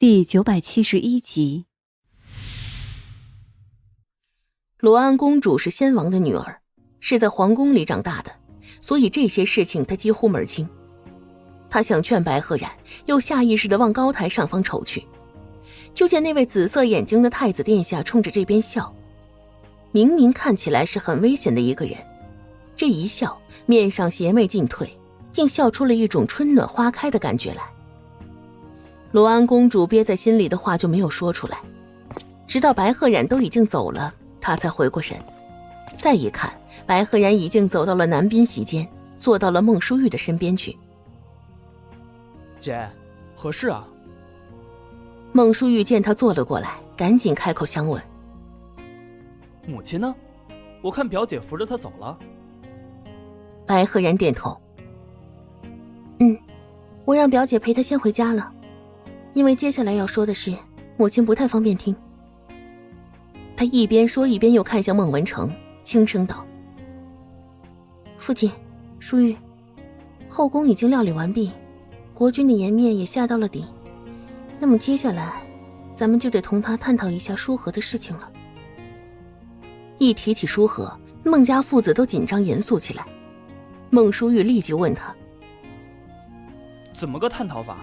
第971集。罗安公主是先王的女儿，是在皇宫里长大的，所以这些事情她几乎门清。她想劝白赫然，又下意识地往高台上方瞅去，就见那位紫色眼睛的太子殿下冲着这边笑，明明看起来是很危险的一个人，这一笑，面上邪魅尽退，竟笑出了一种春暖花开的感觉来。罗安公主憋在心里的话就没有说出来，直到白赫然都已经走了，她才回过神，再一看，白赫然已经走到了南宾席间，坐到了孟淑玉的身边去。姐，何事啊？孟淑玉见他坐了过来，赶紧开口相问。母亲呢？我看表姐扶着她走了。白赫然点头。我让表姐陪她先回家了，因为接下来要说的事，母亲不太方便听。他一边说一边又看向孟文成，轻声道：父亲，淑玉，后宫已经料理完毕，国君的颜面也下到了底，那么接下来咱们就得同他探讨一下舒和的事情了。一提起舒和，孟家父子都紧张严肃起来。孟淑玉立即问他：怎么个探讨法？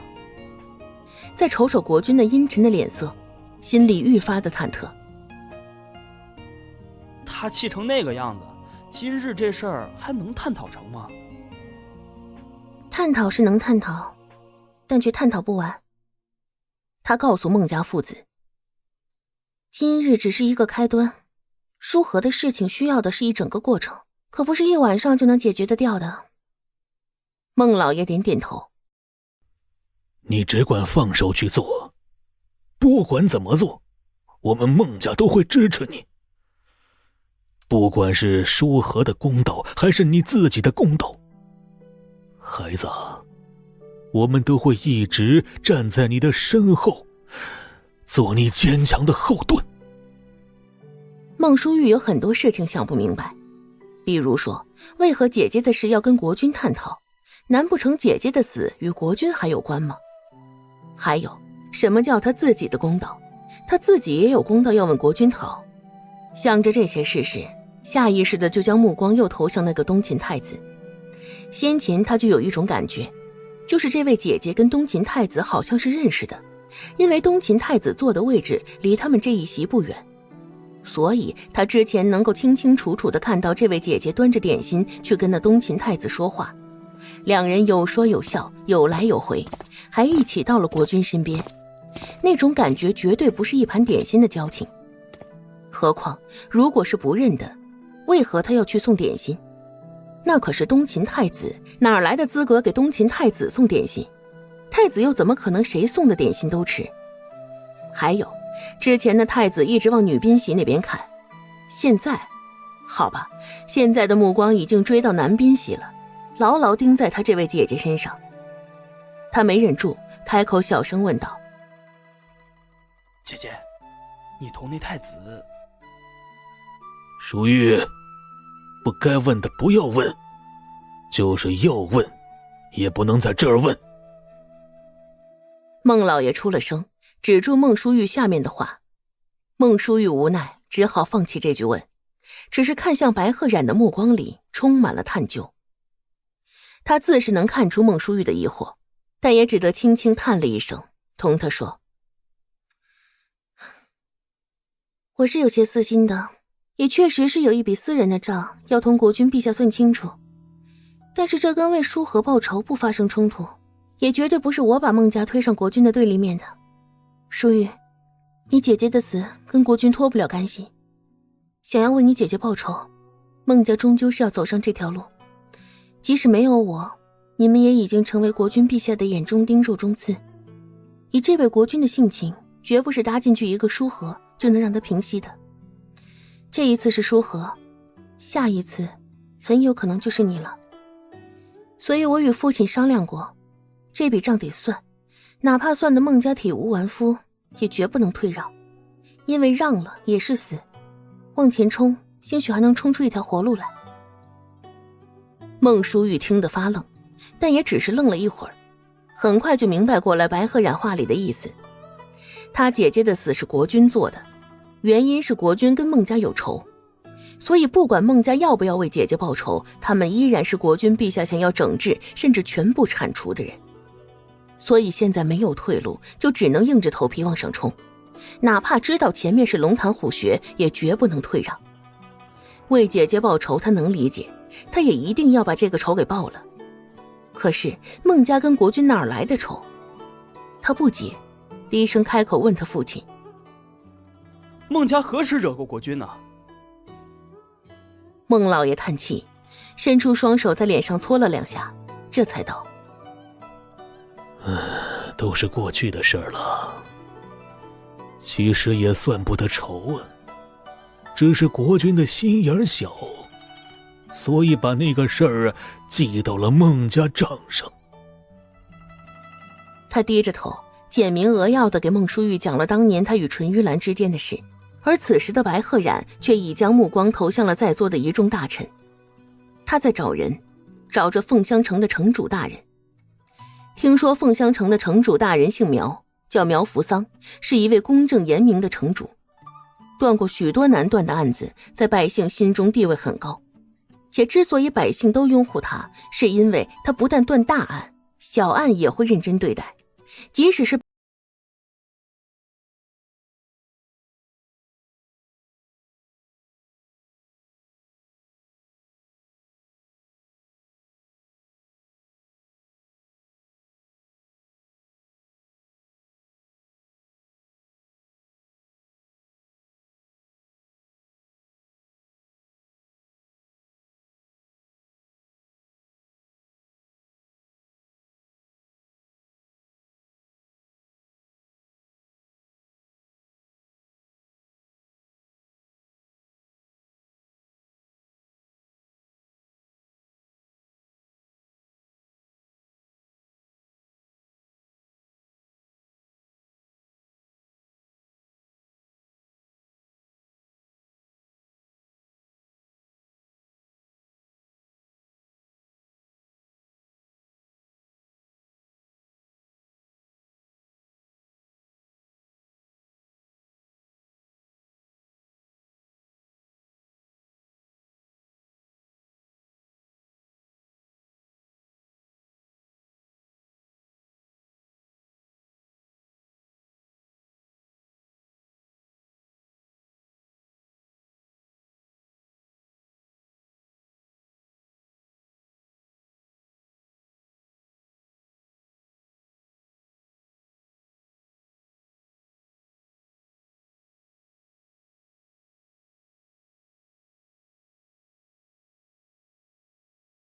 再瞅瞅国君那阴沉的脸色，心里愈发的忐忑。他气成那个样子，今日这事儿还能探讨成吗？探讨是能探讨，但却探讨不完。他告诉孟家父子，今日只是一个开端，舒和的事情需要的是一整个过程，可不是一晚上就能解决得掉的。孟老爷点点头。你只管放手去做，不管怎么做，我们孟家都会支持你。不管是舒和的公道，还是你自己的公道，孩子，我们都会一直站在你的身后，做你坚强的后盾。孟淑玉有很多事情想不明白，比如说，为何姐姐的事要跟国君探讨？难不成姐姐的死与国君还有关吗？还有，什么叫他自己的公道？他自己也有公道要问国君讨。想着这些事时，下意识的就将目光又投向那个东秦太子。先前他就有一种感觉，就是这位姐姐跟东秦太子好像是认识的，因为东秦太子坐的位置离他们这一席不远，所以他之前能够清清楚楚地看到这位姐姐端着点心去跟那东秦太子说话，两人有说有笑，有来有回，还一起到了国君身边，那种感觉绝对不是一盘点心的交情。何况如果是不认的，为何他要去送点心？那可是东秦太子，哪来的资格给东秦太子送点心？太子又怎么可能谁送的点心都吃？还有，之前的太子一直往女宾席那边看，现在，好吧，现在的目光已经追到男宾席了，牢牢盯在他这位姐姐身上。他没忍住，开口小声问道：姐姐，你同那太子……淑玉，不该问的不要问，就是要问，也不能在这儿问。孟老爷出了声，止住孟淑玉下面的话。孟淑玉无奈，只好放弃这句问，只是看向白赫然的目光里充满了探究。他自是能看出孟淑玉的疑惑，但也只得轻轻叹了一声，同他说：我是有些私心的，也确实是有一笔私人的账要同国君陛下算清楚，但是这跟为舒和报仇不发生冲突，也绝对不是我把孟家推上国君的对立面的。淑玉，你姐姐的死跟国君脱不了干系，想要为你姐姐报仇，孟家终究是要走上这条路。即使没有我，你们也已经成为国君陛下的眼中钉肉中刺。以这位国君的性情，绝不是搭进去一个舒和就能让他平息的。这一次是舒和，下一次很有可能就是你了。所以我与父亲商量过，这笔账得算，哪怕算得孟家体无完肤，也绝不能退让，因为让了也是死，往前冲，兴许还能冲出一条活路来。孟淑玉听得发愣，但也只是愣了一会儿，很快就明白过来白鹤染话里的意思。他姐姐的死是国君做的，原因是国君跟孟家有仇，所以不管孟家要不要为姐姐报仇，他们依然是国君陛下想要整治甚至全部铲除的人。所以现在没有退路，就只能硬着头皮往上冲，哪怕知道前面是龙潭虎穴，也绝不能退让。为姐姐报仇他能理解，他也一定要把这个仇给报了。可是孟家跟国君哪儿来的仇？他不解，低声开口问他父亲：孟家何时惹过国君呢？孟老爷叹气，伸出双手在脸上搓了2下，这才道：都是过去的事儿了，其实也算不得仇啊，只是国君的心眼小，所以把那个事儿记到了孟家账上。他低着头，简明扼要地给孟淑玉讲了当年他与淳于兰之间的事，而此时的白鹤冉却已将目光投向了在座的一众大臣。他在找人，找着凤香城的城主大人。听说凤香城的城主大人姓苗，叫苗扶桑，是一位公正严明的城主，断过许多难断的案子，在百姓心中地位很高。且之所以百姓都拥护他，是因为他不但断大案，小案也会认真对待，即使是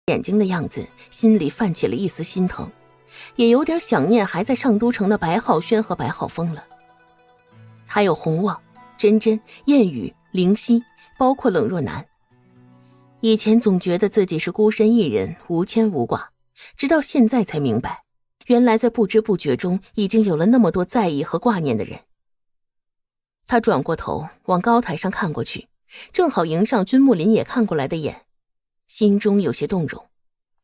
眼睛的样子，心里泛起了一丝心疼，也有点想念还在上都城的白浩轩和白浩峰了。还有洪旺、真真、燕雨、灵犀，包括冷若男。以前总觉得自己是孤身一人，无牵无挂，直到现在才明白，原来在不知不觉中已经有了那么多在意和挂念的人。他转过头往高台上看过去，正好迎上君木林也看过来的眼，心中有些动容，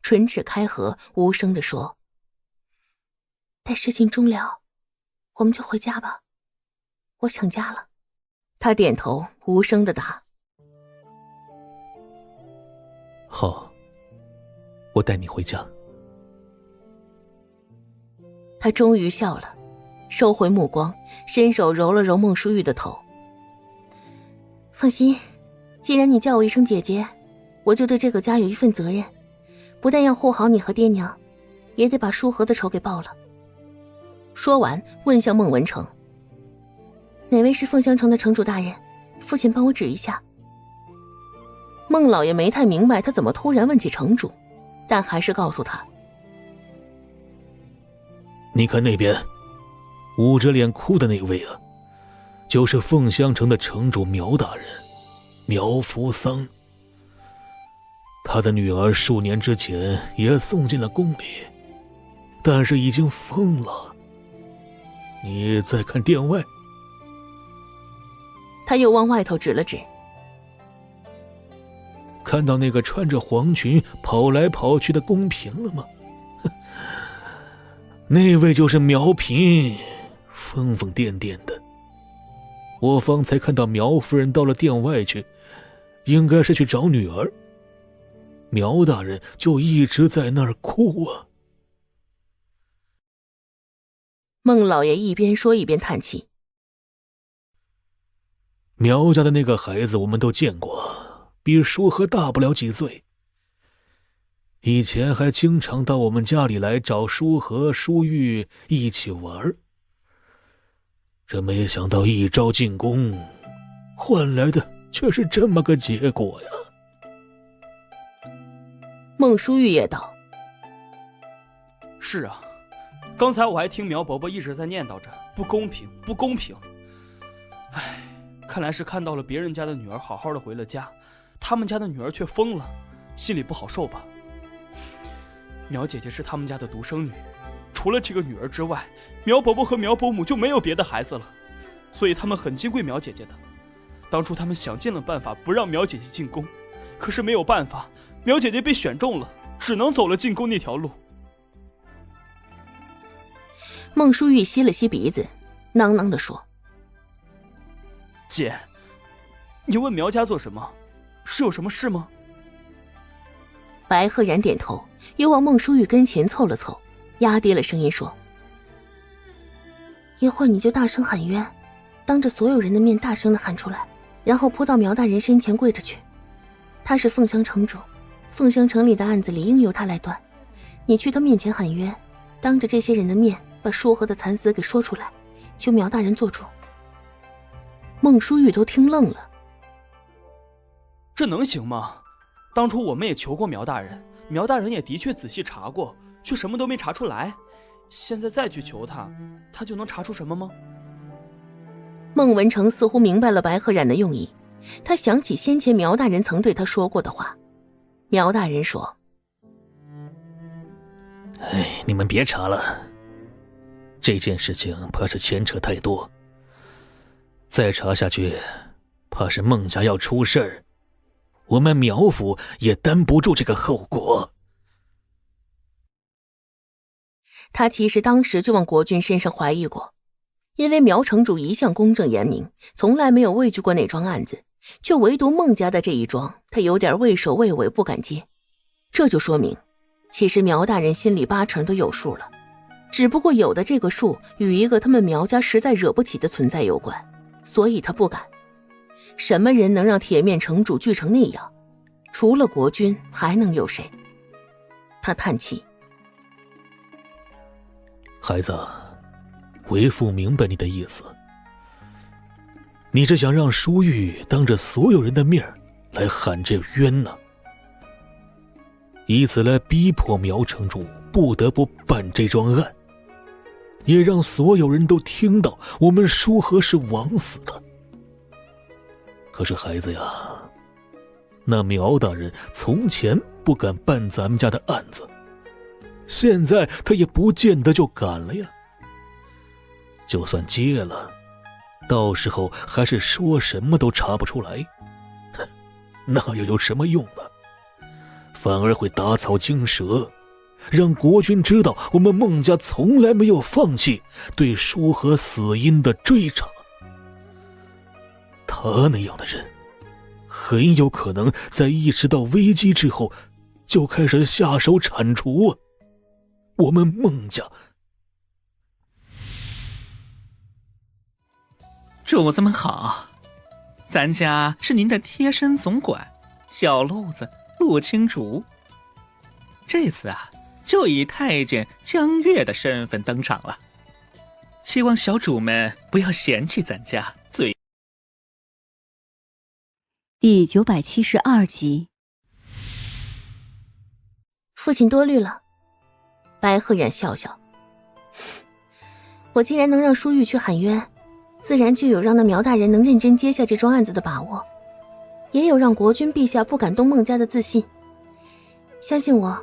唇齿开合，无声地说：待事情终了，我们就回家吧，我想家了。他点头，无声地答：好，我带你回家。他终于笑了，收回目光，伸手揉了揉孟淑玉的头。放心，既然你叫我一声姐姐，我就对这个家有一份责任，不但要护好你和爹娘，也得把舒和的仇给报了。说完，问向孟文成：哪位是凤香城的城主大人？父亲帮我指一下。孟老爷没太明白他怎么突然问起城主，但还是告诉他：你看那边，捂着脸哭的那位啊，就是凤香城的城主苗大人，苗扶桑。他的女儿数年之前也送进了宫里，但是已经疯了。你再看殿外。他又往外头指了指，看到那个穿着黄裙跑来跑去的宫嫔了吗？那位就是苗嫔，疯疯癫癫的。我方才看到苗夫人到了殿外去，应该是去找女儿。苗大人就一直在那儿哭啊。孟老爷一边说一边叹气。苗家的那个孩子我们都见过，比舒和大不了几岁。以前还经常到我们家里来找舒和、舒玉一起玩。这没想到一招进宫，换来的却是这么个结果呀。孟舒玉也道：是啊，刚才我还听苗伯伯一直在念叨着不公平不公平。唉，看来是看到了别人家的女儿好好的回了家，他们家的女儿却疯了，心里不好受吧。苗姐姐是他们家的独生女，除了这个女儿之外，苗伯伯和苗伯母就没有别的孩子了，所以他们很金贵苗姐姐的。当初他们想尽了办法不让苗姐姐进宫，可是没有办法，苗姐姐被选中了，只能走了进宫那条路。孟舒玉吸了吸鼻子，囔囔地说：姐，你问苗家做什么？是有什么事吗？白赫然点头，又往孟舒玉跟前凑了凑，压低了声音说：一会儿你就大声喊冤，当着所有人的面大声地喊出来，然后扑到苗大人身前跪着去。他是凤香城主，凤香城里的案子理应由他来断，你去他面前喊冤，当着这些人的面把舒和的惨死给说出来，求苗大人做主。孟舒玉都听愣了。这能行吗？当初我们也求过苗大人，苗大人也的确仔细查过，却什么都没查出来。现在再去求他，他就能查出什么吗？孟文成似乎明白了白赫然的用意，他想起先前苗大人曾对他说过的话。苗大人说：你们别查了，这件事情怕是牵扯太多，再查下去怕是孟家要出事儿，我们苗府也担不住这个后果。他其实当时就往国君身上怀疑过，因为苗城主一向公正严明，从来没有畏惧过那桩案子，却唯独孟家的这一桩，他有点畏首畏尾不敢接。这就说明其实苗大人心里80%都有数了，只不过有的这个数与一个他们苗家实在惹不起的存在有关，所以他不敢。什么人能让铁面城主惧成那样？除了国君还能有谁？他叹气：孩子，为父明白你的意思，你是想让舒玉当着所有人的面来喊这冤呢，以此来逼迫苗城主不得不办这桩案，也让所有人都听到我们舒和是枉死的。可是孩子呀，那苗大人从前不敢办咱们家的案子，现在他也不见得就敢了呀。就算接了，到时候还是说什么都查不出来，那又有什么用呢？反而会打草惊蛇，让国君知道我们孟家从来没有放弃对舒和死因的追查。他那样的人很有可能在意识到危机之后就开始下手铲除啊，我们孟家。主子们好，咱家是您的贴身总管小路子陆青竹，这次啊就以太监江月的身份登场了，希望小主们不要嫌弃咱家嘴。第972集。父亲多虑了。白赫然笑笑：我既然能让舒玉去喊冤，自然就有让那苗大人能认真接下这桩案子的把握，也有让国君陛下不敢动孟家的自信。相信我，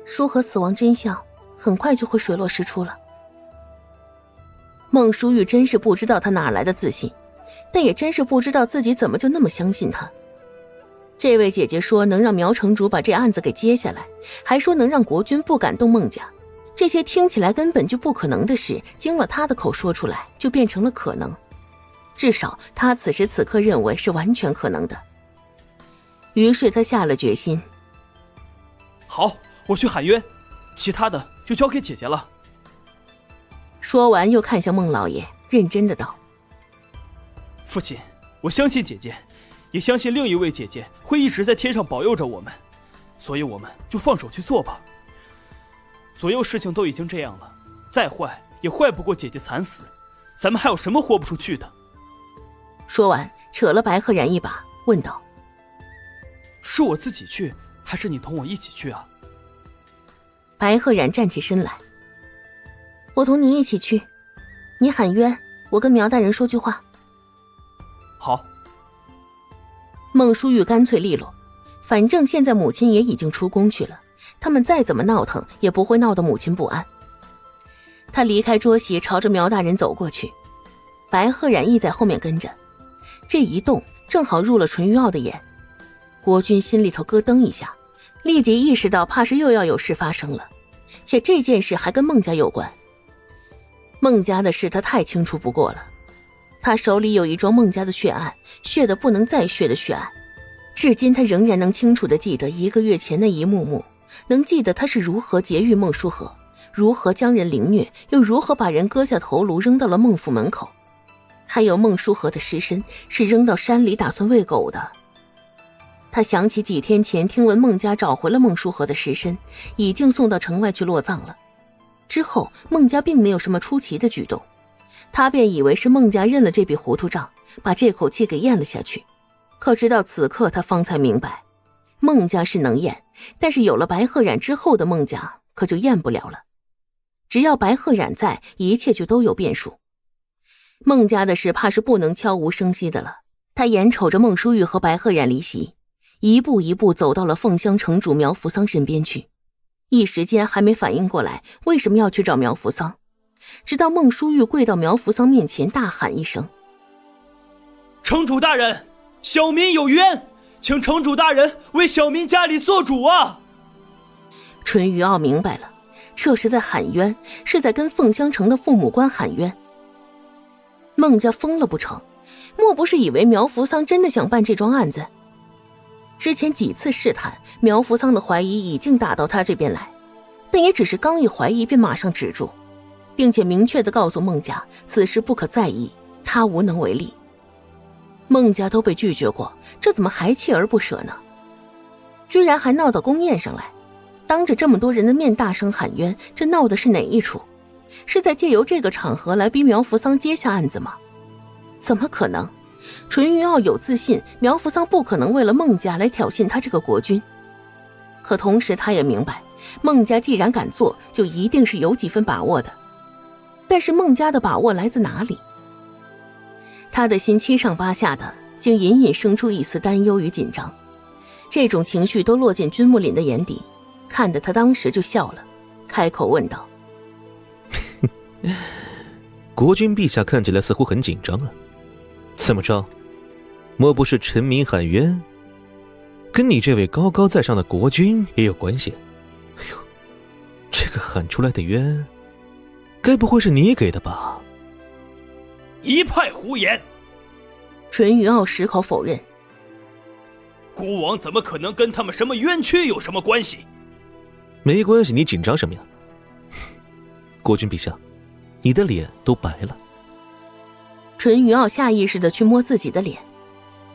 舒和死亡真相很快就会水落石出了。孟舒玉真是不知道他哪来的自信，但也真是不知道自己怎么就那么相信他。这位姐姐说能让苗城主把这案子给接下来，还说能让国君不敢动孟家，这些听起来根本就不可能的事，经了他的口说出来，就变成了可能。至少他此时此刻认为是完全可能的。于是他下了决心。好，我去喊冤，其他的就交给姐姐了。说完又看向孟老爷，认真的道：父亲，我相信姐姐，也相信另一位姐姐会一直在天上保佑着我们，所以我们就放手去做吧。左右事情都已经这样了，再坏也坏不过姐姐惨死，咱们还有什么豁不出去的？说完扯了白鹤然一把，问道：是我自己去，还是你同我一起去啊？白鹤然站起身来：我同你一起去，你喊冤，我跟苗大人说句话。好。孟淑玉干脆利落，反正现在母亲也已经出宫去了，他们再怎么闹腾也不会闹得母亲不安。他离开桌席，朝着苗大人走过去，白鹤然亦在后面跟着。这一动正好入了淳于傲的眼，国君心里头咯噔一下，立即意识到怕是又要有事发生了，且这件事还跟孟家有关。孟家的事他太清楚不过了，他手里有一桩孟家的血案，血的不能再血的血案，至今他仍然能清楚地记得1个月前那一幕幕，能记得他是如何劫狱孟书河，如何将人凌虐，又如何把人割下头颅扔到了孟府门口，还有孟书河的尸身是扔到山里打算喂狗的。他想起几天前听闻孟家找回了孟书河的尸身，已经送到城外去落葬了，之后孟家并没有什么出奇的举动，他便以为是孟家认了这笔糊涂账，把这口气给咽了下去。可直到此刻他方才明白，孟家是能咽，但是有了白鹤染之后的孟家可就咽不了了。只要白鹤染在，一切就都有变数。孟家的事怕是不能悄无声息的了。他眼瞅着孟淑玉和白鹤染离席，一步一步走到了凤香城主苗福桑身边去，一时间还没反应过来为什么要去找苗福桑，直到孟淑玉跪到苗福桑面前大喊一声：城主大人，小民有冤，请城主大人为小民家里做主啊！淳于傲明白了，这是在喊冤，是在跟凤香城的父母官喊冤。孟家疯了不成？莫不是以为苗福桑真的想办这桩案子？之前几次试探，苗福桑的怀疑已经打到他这边来，但也只是刚一怀疑便马上止住，并且明确地告诉孟家此事不可再议，他无能为力。孟家都被拒绝过，这怎么还锲而不舍呢？居然还闹到宫宴上来，当着这么多人的面大声喊冤，这闹的是哪一出？是在借由这个场合来逼苗福桑接下案子吗？怎么可能？淳于傲有自信，苗福桑不可能为了孟家来挑衅他这个国君。可同时他也明白，孟家既然敢做，就一定是有几分把握的。但是孟家的把握来自哪里？他的心七上八下的，竟隐隐生出一丝担忧与紧张，这种情绪都落进君木林的眼底，看得他当时就笑了，开口问道：国君陛下看起来似乎很紧张啊，怎么着？莫不是臣民喊冤，跟你这位高高在上的国君也有关系？哎呦，这个喊出来的冤，该不会是你给的吧？一派胡言！淳于傲矢口否认。孤王怎么可能跟他们什么冤屈有什么关系？没关系，你紧张什么呀？国君陛下，你的脸都白了。淳于傲下意识地去摸自己的脸，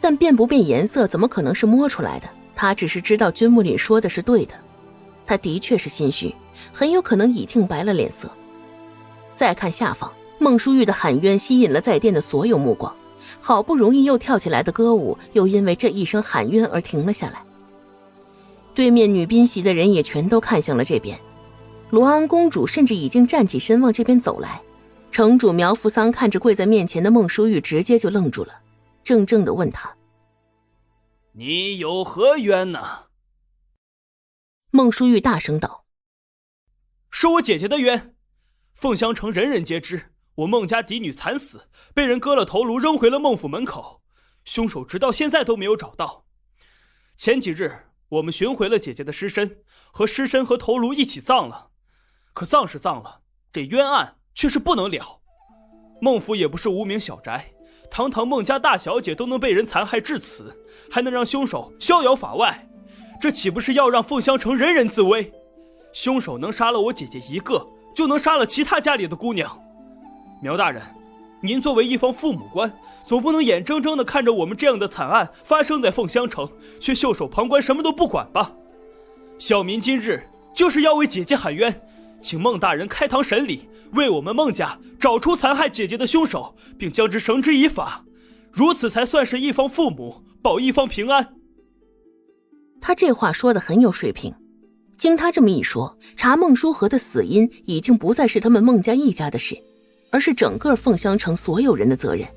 但变不变颜色怎么可能是摸出来的？他只是知道君木林说的是对的，他的确是心虚，很有可能已经白了脸色。再看下方，孟淑玉的喊冤吸引了在殿的所有目光，好不容易又跳起来的歌舞又因为这一声喊冤而停了下来。对面女宾席的人也全都看向了这边，罗安公主甚至已经站起身往这边走来。城主苗福桑看着跪在面前的孟淑玉，直接就愣住了，怔怔地问他：你有何冤呢？孟淑玉大声道：是我姐姐的冤。凤香城人人皆知，我孟家嫡女惨死，被人割了头颅扔回了孟府门口，凶手直到现在都没有找到。前几日我们寻回了姐姐的尸身，和尸身和头颅一起葬了，可葬是葬了，这冤案却是不能了。孟府也不是无名小宅，堂堂孟家大小姐都能被人残害至此，还能让凶手逍遥法外，这岂不是要让凤香城人人自危？凶手能杀了我姐姐一个，就能杀了其他家里的姑娘。苗大人，您作为一方父母官，总不能眼睁睁地看着我们这样的惨案发生在凤香城，却袖手旁观，什么都不管吧？小民今日就是要为姐姐喊冤，请孟大人开堂审理，为我们孟家找出残害姐姐的凶手，并将之绳之以法，如此才算是一方父母保一方平安。他这话说得很有水平，经他这么一说，查孟书河的死因已经不再是他们孟家一家的事，而是整个凤香城所有人的责任。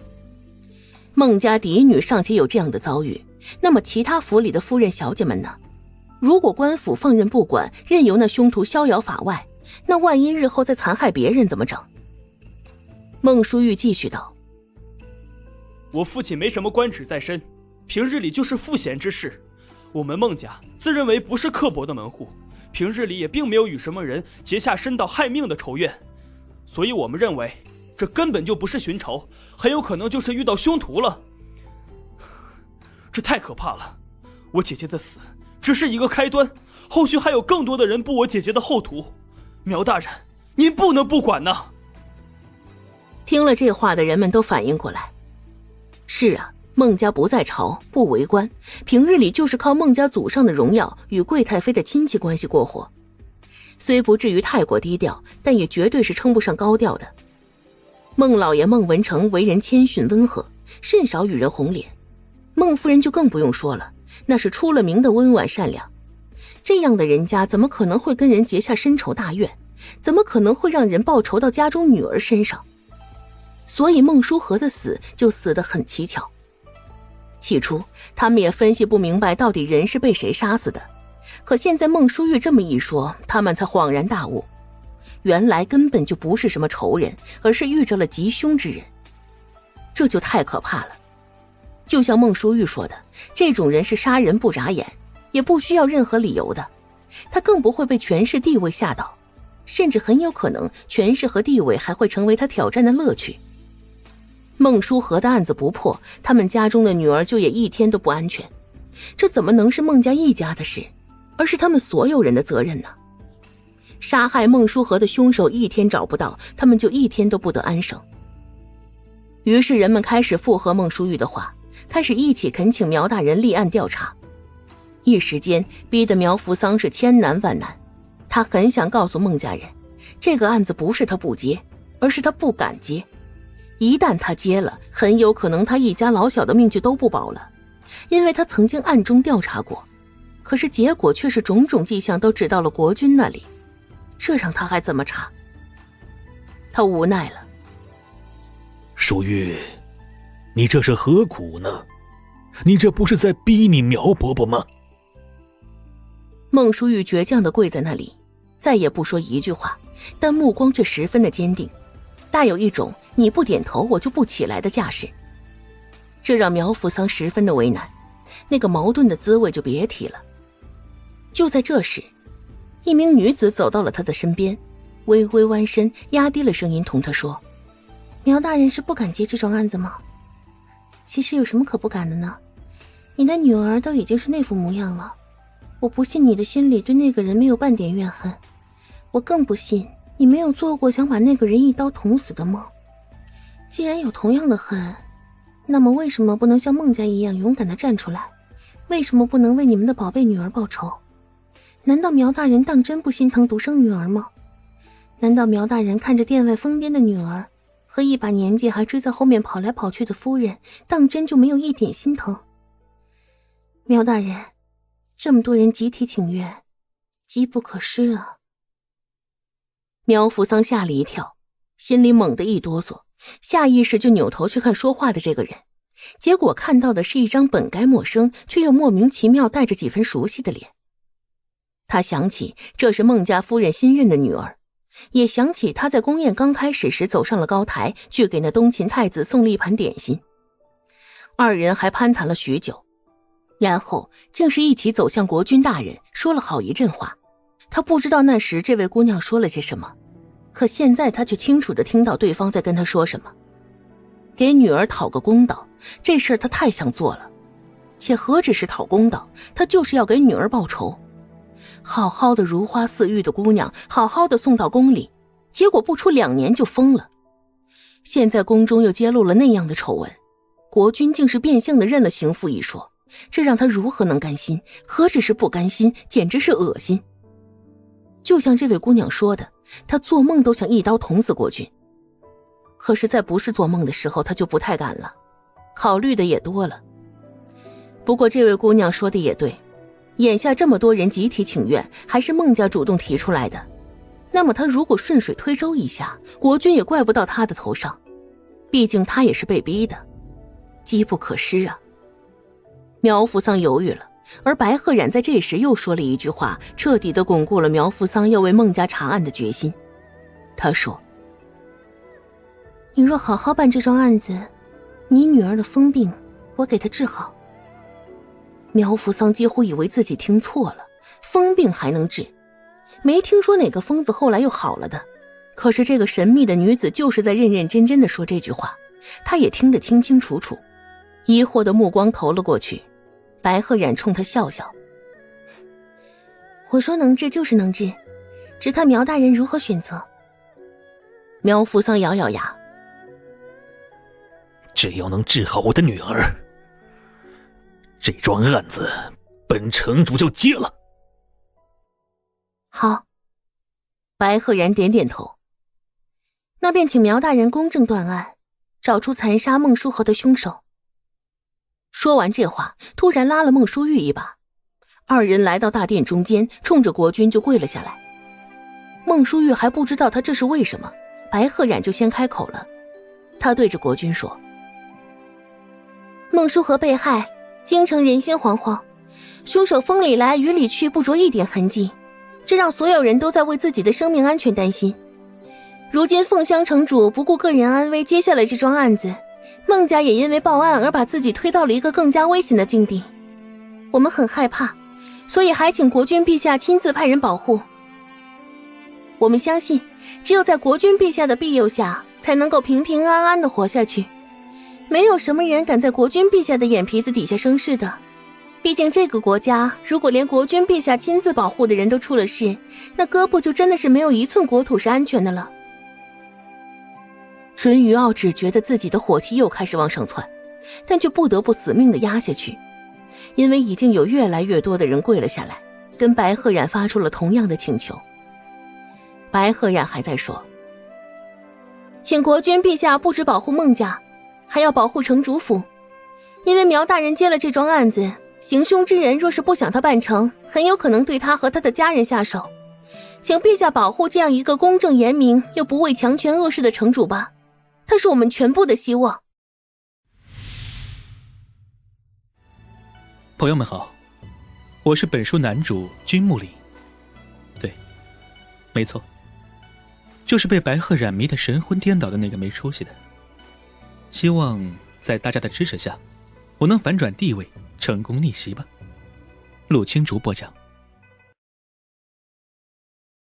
孟家嫡女尚且有这样的遭遇，那么其他府里的夫人小姐们呢？如果官府放任不管，任由那凶徒逍遥法外，那万一日后再残害别人怎么整？孟淑玉继续道：我父亲没什么官职在身，平日里就是赋闲之事。我们孟家自认为不是刻薄的门户，平日里也并没有与什么人结下身到害命的仇怨，所以我们认为这根本就不是寻仇，很有可能就是遇到凶徒了。这太可怕了，我姐姐的死只是一个开端，后续还有更多的人步我姐姐的后途。苗大人，您不能不管呢。听了这话的人们都反应过来，是啊，孟家不在朝，不为官，平日里就是靠孟家祖上的荣耀与贵太妃的亲戚关系过活，虽不至于太过低调，但也绝对是称不上高调的。孟老爷孟文成为人谦逊温和，甚少与人红脸，孟夫人就更不用说了，那是出了名的温婉善良。这样的人家怎么可能会跟人结下深仇大怨，怎么可能会让人报仇到家中女儿身上？所以孟书河的死就死得很蹊跷。起初他们也分析不明白到底人是被谁杀死的，可现在孟淑玉这么一说，他们才恍然大悟，原来根本就不是什么仇人，而是遇着了吉凶之人。这就太可怕了。就像孟淑玉说的，这种人是杀人不眨眼，也不需要任何理由的，他更不会被权势地位吓倒，甚至很有可能权势和地位还会成为他挑战的乐趣。孟书河的案子不破，他们家中的女儿就也一天都不安全，这怎么能是孟家一家的事，而是他们所有人的责任呢？杀害孟书河的凶手一天找不到，他们就一天都不得安生。于是人们开始附和孟淑玉的话，开始一起恳请苗大人立案调查。一时间逼得苗福桑是千难万难，他很想告诉孟家人，这个案子不是他不接，而是他不敢接。一旦他接了，很有可能他一家老小的命就都不保了，因为他曾经暗中调查过，可是结果却是种种迹象都指到了国君那里，这让他还怎么查？他无奈了。淑玉，你这是何苦呢？你这不是在逼你苗伯伯吗？孟淑玉倔强地跪在那里，再也不说一句话，但目光却十分的坚定，大有一种你不点头我就不起来的架势。这让苗福桑十分的为难，那个矛盾的滋味就别提了。就在这时，一名女子走到了他的身边，微微弯身，压低了声音同他说：苗大人是不敢接这桩案子吗？其实有什么可不敢的呢？你的女儿都已经是那副模样了，我不信你的心里对那个人没有半点怨恨，我更不信你没有做过想把那个人一刀捅死的梦。既然有同样的恨，那么为什么不能像孟家一样勇敢地站出来？为什么不能为你们的宝贝女儿报仇？难道苗大人当真不心疼独生女儿吗？难道苗大人看着殿外疯癫的女儿和一把年纪还追在后面跑来跑去的夫人，当真就没有一点心疼？苗大人，这么多人集体请愿，机不可失啊！苗福桑吓了一跳，心里猛地一哆嗦，下意识就扭头去看说话的这个人，结果看到的是一张本该陌生却又莫名其妙带着几分熟悉的脸。他想起这是孟家夫人新任的女儿，也想起他在宫宴刚开始时走上了高台，去给那东秦太子送了一盘点心。二人还攀谈了许久，然后竟是一起走向国君大人，说了好一阵话。他不知道那时这位姑娘说了些什么，可现在他却清楚地听到对方在跟他说什么。给女儿讨个公道，这事儿他太想做了，且何止是讨公道，他就是要给女儿报仇。好好的如花似玉的姑娘，好好的送到宫里，结果不出2年就疯了。现在宫中又揭露了那样的丑闻，国君竟是变相的认了刑父一说，这让他如何能甘心？何止是不甘心，简直是恶心。就像这位姑娘说的，她做梦都想一刀捅死国君。可是在不是做梦的时候，她就不太敢了，考虑的也多了。不过这位姑娘说的也对，眼下这么多人集体请愿，还是孟家主动提出来的，那么他如果顺水推舟一下，国君也怪不到他的头上，毕竟他也是被逼的，机不可失啊。苗扶桑犹豫了，而白鹤冉在这时又说了一句话，彻底地巩固了苗扶桑要为孟家查案的决心。他说：你若好好办这桩案子，你女儿的疯病我给她治好。苗扶桑几乎以为自己听错了，疯病还能治？没听说哪个疯子后来又好了的。可是这个神秘的女子就是在认认真真的说这句话，他也听得清清楚楚。疑惑的目光投了过去，白鹤冉冲他笑笑：我说能治就是能治，只看苗大人如何选择。苗扶桑咬咬牙：只要能治好我的女儿，这桩案子本城主就接了。好。白鹤然点点头。那便请苗大人公正断案，找出残杀孟书和的凶手。说完这话，突然拉了孟书玉一把，二人来到大殿中间，冲着国君就跪了下来。孟书玉还不知道他这是为什么，白鹤冉就先开口了。他对着国君说：孟书和被害，京城人心惶惶，凶手风里来雨里去，不着一点痕迹，这让所有人都在为自己的生命安全担心。如今凤香城主不顾个人安危接下了这桩案子，孟家也因为报案而把自己推到了一个更加危险的境地。我们很害怕，所以还请国君陛下亲自派人保护。我们相信，只有在国君陛下的庇佑下，才能够平平安安地活下去。没有什么人敢在国君陛下的眼皮子底下生事的。毕竟这个国家，如果连国君陛下亲自保护的人都出了事，那哥布就真的是没有一寸国土是安全的了。淳于傲只觉得自己的火气又开始往上窜，但却不得不死命地压下去，因为已经有越来越多的人跪了下来，跟白鹤冉发出了同样的请求。白鹤冉还在说：请国君陛下不止保护孟家，还要保护城主府，因为苗大人接了这桩案子，行凶之人若是不想他办成，很有可能对他和他的家人下手。请陛下保护这样一个公正严明又不畏强权恶势的城主吧，他是我们全部的希望。朋友们好，我是本书男主君木林。对，没错，就是被白鹤冉迷得神魂颠倒的那个没出息的。希望在大家的支持下，我能反转地位，成功逆袭吧。陆青竹播讲。